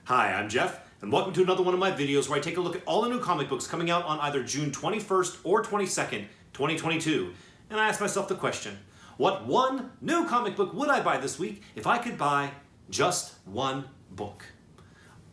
Hi, I'm Jeff, and welcome to another one of my videos where I take a look at all the new comic books coming out on either June 21st or 22nd, 2022. And I ask myself the question, what one new comic book would I buy this week if I could buy just one book?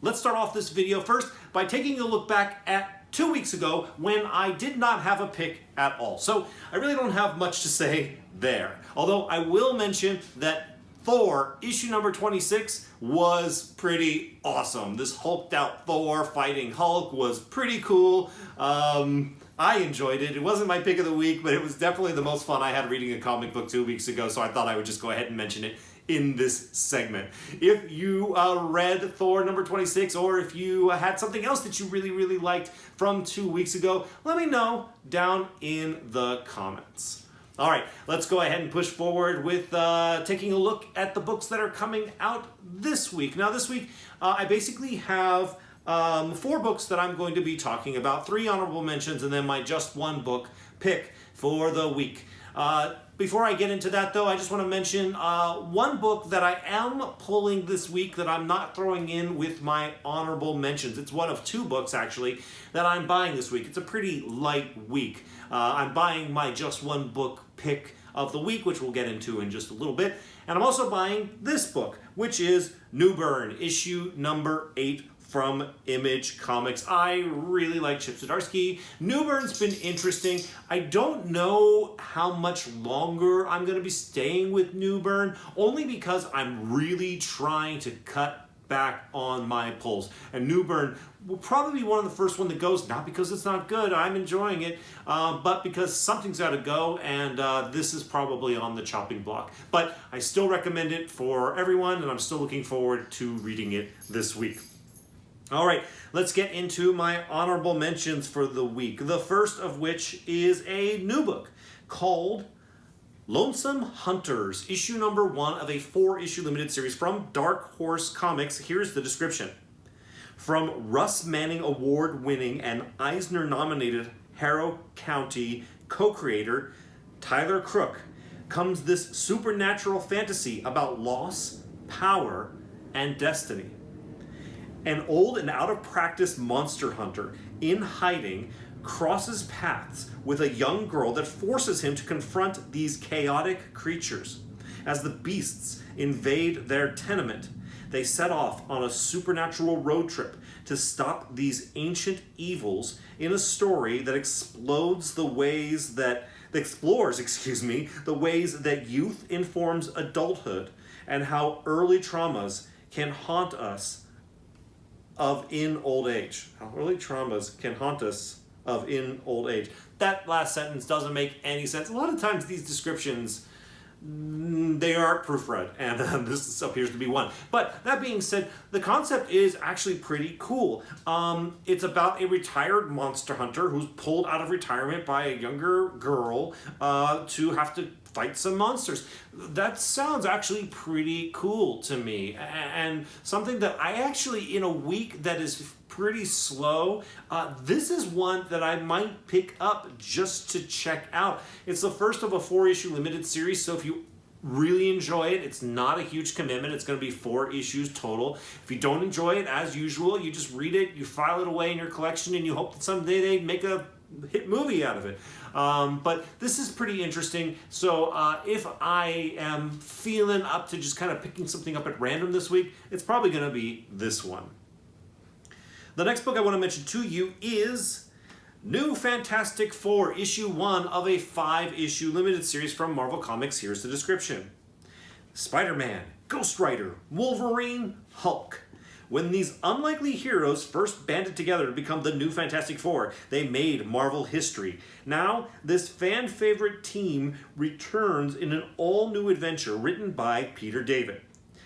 Let's start off this video first by taking a look back at 2 weeks ago when I did not have a pick at all. So I really don't have much to say there. Although I will mention that Thor, issue number 26, was pretty awesome. This hulked out Thor fighting Hulk was pretty cool. I enjoyed it. It wasn't my pick of the week, but it was definitely the most fun I had reading a comic book 2 weeks ago, so I thought I would just go ahead and mention it in this segment. If you read Thor number 26, or if you had something else that you really liked from 2 weeks ago, let me know down in the comments. All right, let's go ahead and push forward with taking a look at the books that are coming out this week. Now, this week, I basically have 4 books that I'm going to be talking about, 3 honorable mentions, and then my just one book pick for the week. Before I get into that, though, I just want to mention one book that I am pulling this week that I'm not throwing in with my honorable mentions. It's one of 2 books, actually, that I'm buying this week. It's a pretty light week. I'm buying my just one book pick of the week, which we'll get into in just a little bit. And I'm also buying this book, which is New Bern, issue number 8 from Image Comics. I really like Chip Zdarsky. New Bern's been interesting. I don't know how much longer I'm going to be staying with New Bern, only because I'm really trying to cut back on my pulls. And New Bern will probably be one of the first one that goes, not because it's not good, I'm enjoying it, but because something's got to go, and this is probably on the chopping block. But I still recommend it for everyone, and I'm still looking forward to reading it this week. All right, let's get into my honorable mentions for the week. The first of which is a new book called Lonesome Hunters, issue number 1 of a 4-issue limited series from Dark Horse Comics. Here's the description. From Russ Manning Award-winning and Eisner-nominated Harrow County co-creator Tyler Crook comes this supernatural fantasy about loss, power, and destiny. An old and out-of-practice monster hunter in hiding crosses paths with a young girl that forces him to confront these chaotic creatures. As the beasts invade their tenement, they set off on a supernatural road trip to stop these ancient evils in a story that explores the ways that youth informs adulthood and how early traumas can haunt us in old age. How early traumas can haunt us in old age. That last sentence doesn't make any sense. A lot of times these descriptions, they aren't proofread, and this appears to be one. But that being said, the concept is actually pretty cool. It's about a retired monster hunter who's pulled out of retirement by a younger girl to have to fight some monsters. That sounds actually pretty cool to me, and something that I actually, in a week that is pretty slow, this is one that I might pick up just to check out. It's the first of a 4-issue limited series, so if you really enjoy it, it's not a huge commitment. It's going to be 4 issues total. If you don't enjoy it, as usual, you just read it, you file it away in your collection, and you hope that someday they make a hit movie out of it. But this is pretty interesting. So if I am feeling up to just kind of picking something up at random this week, it's probably going to be this one. The next book I want to mention to you is New Fantastic Four, issue 1 of a 5-issue limited series from Marvel Comics. Here's the description. Spider-Man, Ghost Rider, Wolverine, Hulk. When these unlikely heroes first banded together to become the New Fantastic Four, they made Marvel history. Now, this fan-favorite team returns in an all-new adventure written by Peter David.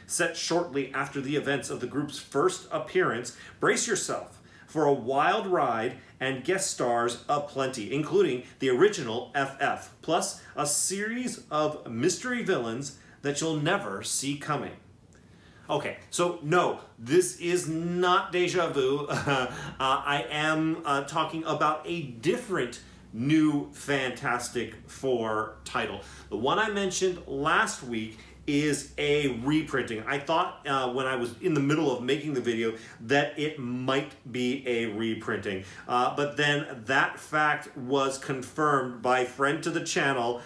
Set shortly after the events of the group's first appearance, brace yourself for a wild ride and guest stars aplenty, including the original FF, plus a series of mystery villains that you'll never see coming. Okay, so no, this is not deja vu. I am talking about a different New Fantastic Four title. The one I mentioned last week is a reprinting. I thought when I was in the middle of making the video that it might be a reprinting. But then that fact was confirmed by friend to the channel,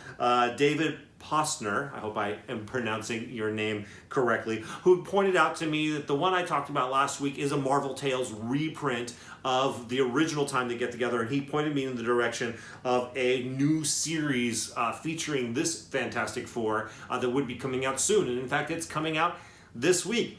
David Postner, I hope I am pronouncing your name correctly, who pointed out to me that the one I talked about last week is a Marvel Tales reprint of the original time they get together, and he pointed me in the direction of a new series featuring this Fantastic Four that would be coming out soon, and in fact it's coming out this week.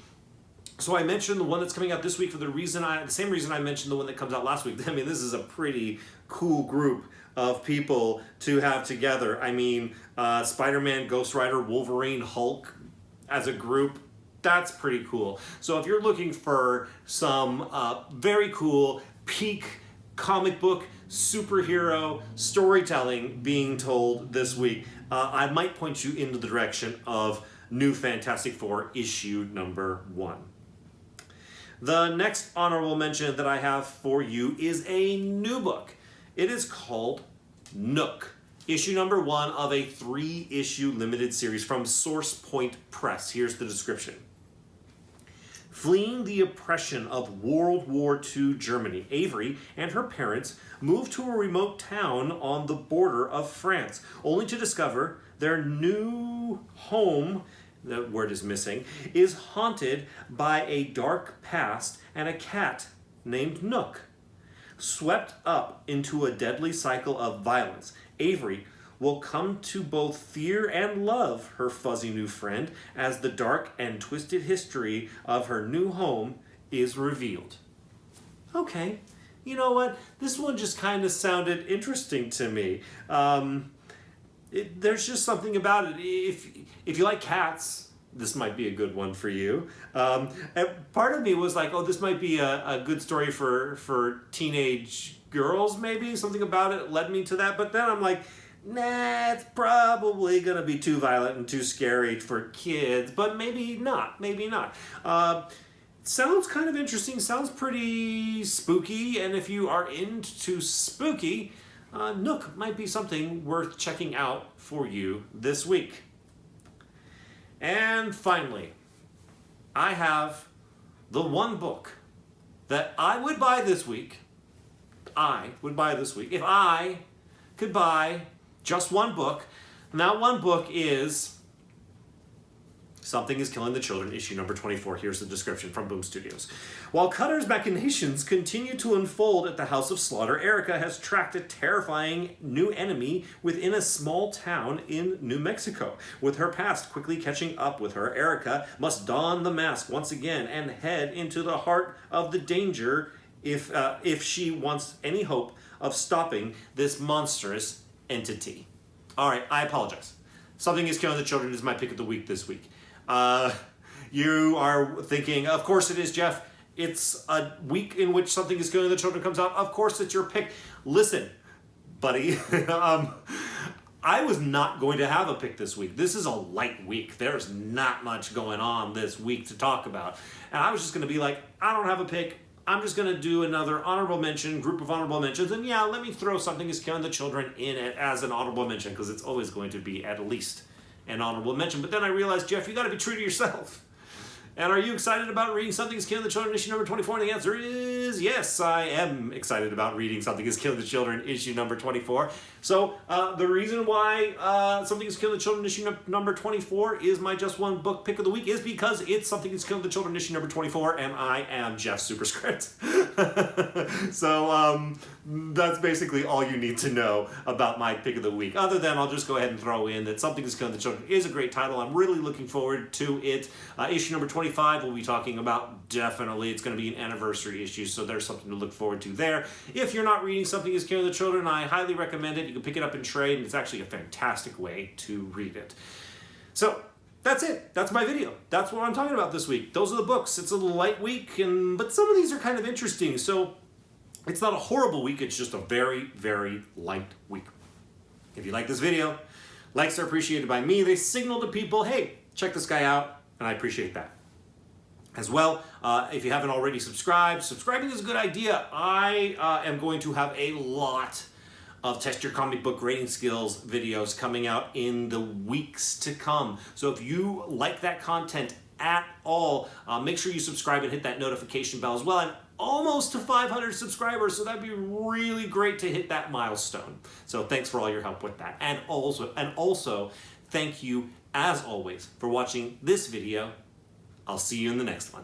So I mentioned the one that's coming out this week for the same reason I mentioned the one that comes out last week. I mean, this is a pretty cool group of people to have together. I mean, Spider-Man, Ghost Rider, Wolverine, Hulk as a group, that's pretty cool. So if you're looking for some very cool peak comic book superhero storytelling being told this week, I might point you into the direction of New Fantastic Four issue number 1. The next honorable mention that I have for you is a new book. It is called Nook, issue number 1 of a 3-issue limited series from Source Point Press. Here's the description. Fleeing the oppression of World War II Germany, Avery and her parents moved to a remote town on the border of France, only to discover their new home, the word is missing, is haunted by a dark past and a cat named Nook. Swept up into a deadly cycle of violence, Avery will come to both fear and love her fuzzy new friend as the dark and twisted history of her new home is revealed. Okay, you know what? This one just kind of sounded interesting to me. There's just something about it. If you like cats, this might be a good one for you. And part of me was like, oh, this might be a good story for teenage girls, maybe. Something about it led me to that. But then I'm like, nah, it's probably going to be too violent and too scary for kids. But maybe not, maybe not. Sounds kind of interesting, sounds pretty spooky. And if you are into spooky, Nook might be something worth checking out for you this week. And finally, I have the one book that I would buy this week. I would buy this week. If I could buy just one book, and that one book is Something is Killing the Children, issue number 24. Here's the description from Boom Studios. While Cutter's machinations continue to unfold at the House of Slaughter, Erica has tracked a terrifying new enemy within a small town in New Mexico. With her past quickly catching up with her, Erica must don the mask once again and head into the heart of the danger if she wants any hope of stopping this monstrous entity. All right, I apologize. Something is Killing the Children is my pick of the week this week. You are thinking, of course it is, Jeff. It's a week in which Something is Killing the Children comes out. Of course it's your pick. Listen, buddy, I was not going to have a pick this week. This is a light week. There's not much going on this week to talk about. And I was just going to be like, I don't have a pick. I'm just going to do another honorable mention, group of honorable mentions. And yeah, let me throw Something is Killing the Children in it as an honorable mention because it's always going to be at least an honorable mention. But then I realized, Jeff, you got to be true to yourself. And are you excited about reading Something is Killing the Children, issue number 24? And the answer is yes, I am excited about reading Something is Killing the Children, issue number 24. So the reason why Something is Killing the Children, issue number 24 is my just one book pick of the week is because it's Something is Killing the Children, issue number 24, and I am Jeff Superscript. So that's basically all you need to know about my pick of the week. Other than I'll just go ahead and throw in that Something is Killing the Children is a great title. I'm really looking forward to it. Issue number 25 we'll be talking about definitely. It's going to be an anniversary issue, so there's something to look forward to there. If you're not reading Something is Killing the Children, I highly recommend it. You can pick it up in trade, and it's actually a fantastic way to read it. So that's it. That's my video. That's what I'm talking about this week. Those are the books. It's a light week, but some of these are kind of interesting. So it's not a horrible week. It's just a very, very light week. If you like this video, likes are appreciated by me. They signal to people, hey, check this guy out, and I appreciate that. As well, if you haven't already subscribed, subscribing is a good idea. I am going to have a lot of Test Your Comic Book Rating Skills videos coming out in the weeks to come. So if you like that content at all, make sure you subscribe and hit that notification bell as well. I'm almost to 500 subscribers, so that'd be really great to hit that milestone. So thanks for all your help with that. And also, thank you, as always, for watching this video. I'll see you in the next one.